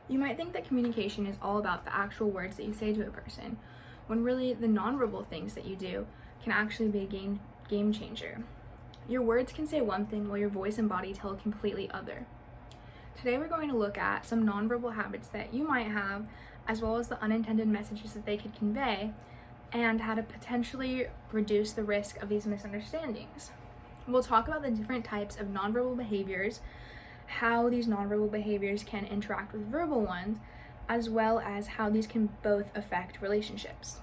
You might think that communication is all about the actual words that you say to a person, when really the nonverbal things that you do can actually be a game changer. Your words can say one thing while your voice and body tell a completely other. Today we're going to look at some nonverbal habits that you might have, as well as the unintended messages that they could convey, and how to potentially reduce the risk of these misunderstandings. We'll talk about the different types of nonverbal behaviors, how these nonverbal behaviors can interact with verbal ones, as well as how these can both affect relationships.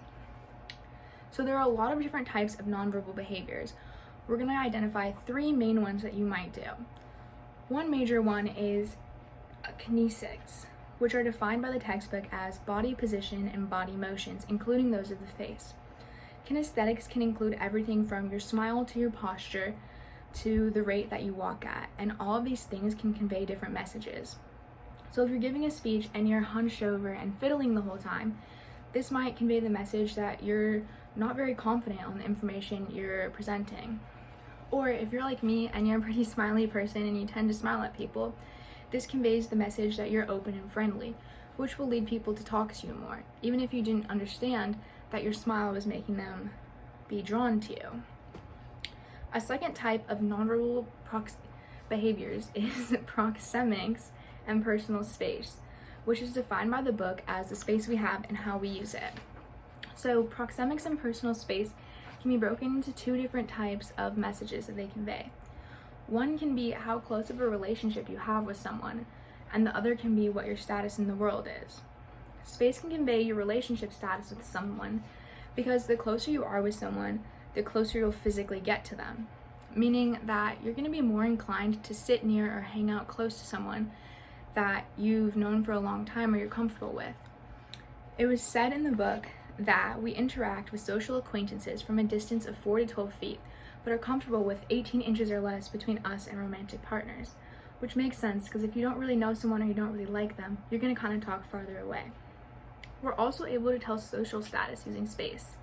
So there are a lot of different types of nonverbal behaviors. We're going to identify three main ones that you might do. One major one is kinesics, which are defined by the textbook as body position and body motions, including those of the face. Kinesthetics can include everything from your smile to your posture to the rate that you walk at, and all of these things can convey different messages. So if you're giving a speech and you're hunched over and fiddling the whole time, this might convey the message that you're not very confident on the information you're presenting. Or if you're like me and you're a pretty smiley person and you tend to smile at people, this conveys the message that you're open and friendly, which will lead people to talk to you more, even if you didn't understand that your smile was making them be drawn to you. A second type of nonverbal behaviors is proxemics and personal space, which is defined by the book as the space we have and how we use it. So proxemics and personal space can be broken into two different types of messages that they convey. One can be how close of a relationship you have with someone, and the other can be what your status in the world is. Space can convey your relationship status with someone, because the closer you are with someone, the closer you'll physically get to them, meaning that you're going to be more inclined to sit near or hang out close to someone that you've known for a long time or you're comfortable with. It was said in the book that we interact with social acquaintances from a distance of 4 to 12 feet, but are comfortable with 18 inches or less between us and romantic partners, which makes sense because if you don't really know someone or you don't really like them, you're going to kind of talk farther away. We're also able to tell social status using space.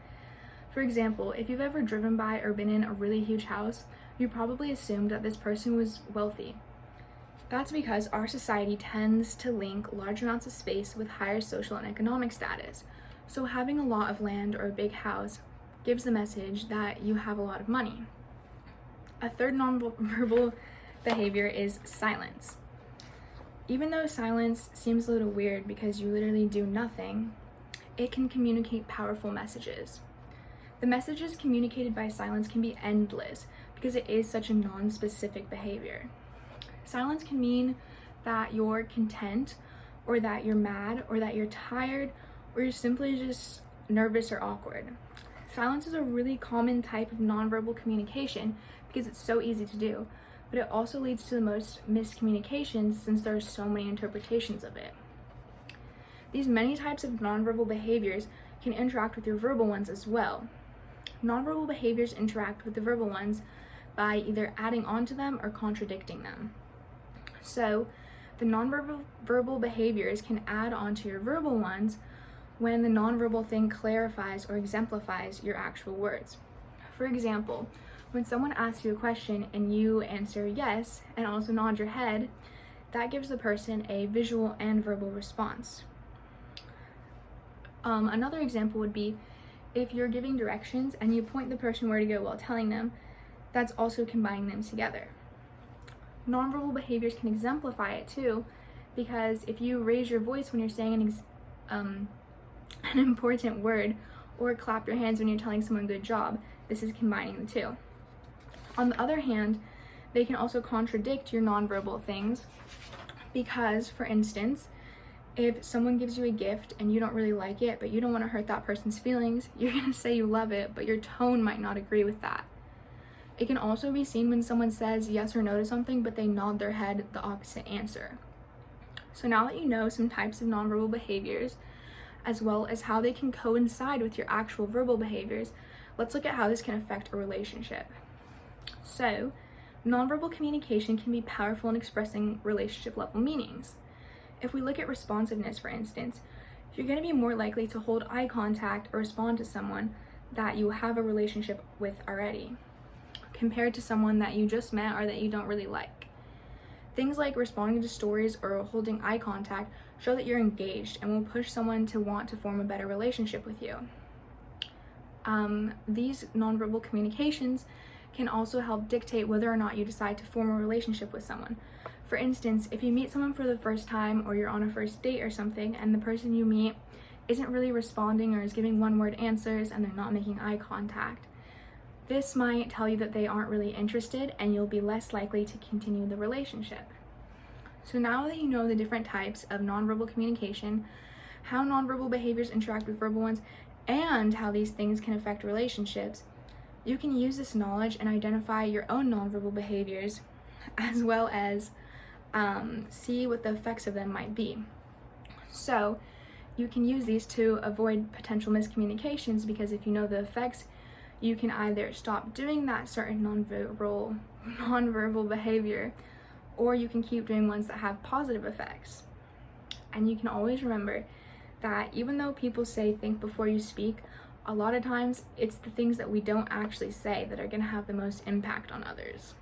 For example, if you've ever driven by or been in a really huge house, you probably assumed that this person was wealthy. That's because our society tends to link large amounts of space with higher social and economic status. So having a lot of land or a big house gives the message that you have a lot of money. A third nonverbal behavior is silence. Even though silence seems a little weird because you literally do nothing, it can communicate powerful messages. The messages communicated by silence can be endless because it is such a non-specific behavior. Silence can mean that you're content, or that you're mad, or that you're tired, or you're simply just nervous or awkward. Silence is a really common type of nonverbal communication because it's so easy to do, but it also leads to the most miscommunications since there are so many interpretations of it. These many types of nonverbal behaviors can interact with your verbal ones as well. Nonverbal behaviors interact with the verbal ones by either adding on to them or contradicting them. So, the nonverbal behaviors can add on to your verbal ones when the nonverbal thing clarifies or exemplifies your actual words. For example, when someone asks you a question and you answer yes and also nod your head, that gives the person a visual and verbal response. Another example would be if you're giving directions and you point the person where to go while telling them, that's also combining them together. Nonverbal behaviors can exemplify it too, because if you raise your voice when you're saying an important word, or clap your hands when you're telling someone good job, this is combining the two. On the other hand, they can also contradict your nonverbal things, because, for instance, if someone gives you a gift and you don't really like it, but you don't want to hurt that person's feelings, you're going to say you love it, but your tone might not agree with that. It can also be seen when someone says yes or no to something, but they nod their head the opposite answer. So now that you know some types of nonverbal behaviors, as well as how they can coincide with your actual verbal behaviors, let's look at how this can affect a relationship. So, nonverbal communication can be powerful in expressing relationship level meanings. If we look at responsiveness, for instance, you're going to be more likely to hold eye contact or respond to someone that you have a relationship with already, compared to someone that you just met or that you don't really like. Things like responding to stories or holding eye contact show that you're engaged, and will push someone to want to form a better relationship with you. These nonverbal communications can also help dictate whether or not you decide to form a relationship with someone. For instance, if you meet someone for the first time, or you're on a first date or something, and the person you meet isn't really responding or is giving one-word answers and they're not making eye contact, this might tell you that they aren't really interested, and you'll be less likely to continue the relationship. So now that you know the different types of nonverbal communication, how nonverbal behaviors interact with verbal ones, and how these things can affect relationships, you can use this knowledge and identify your own nonverbal behaviors, as well as see what the effects of them might be. So you can use these to avoid potential miscommunications, because if you know the effects, you can either stop doing that certain nonverbal behavior, or you can keep doing ones that have positive effects. And you can always remember that even though people say think before you speak, a lot of times it's the things that we don't actually say that are going to have the most impact on others.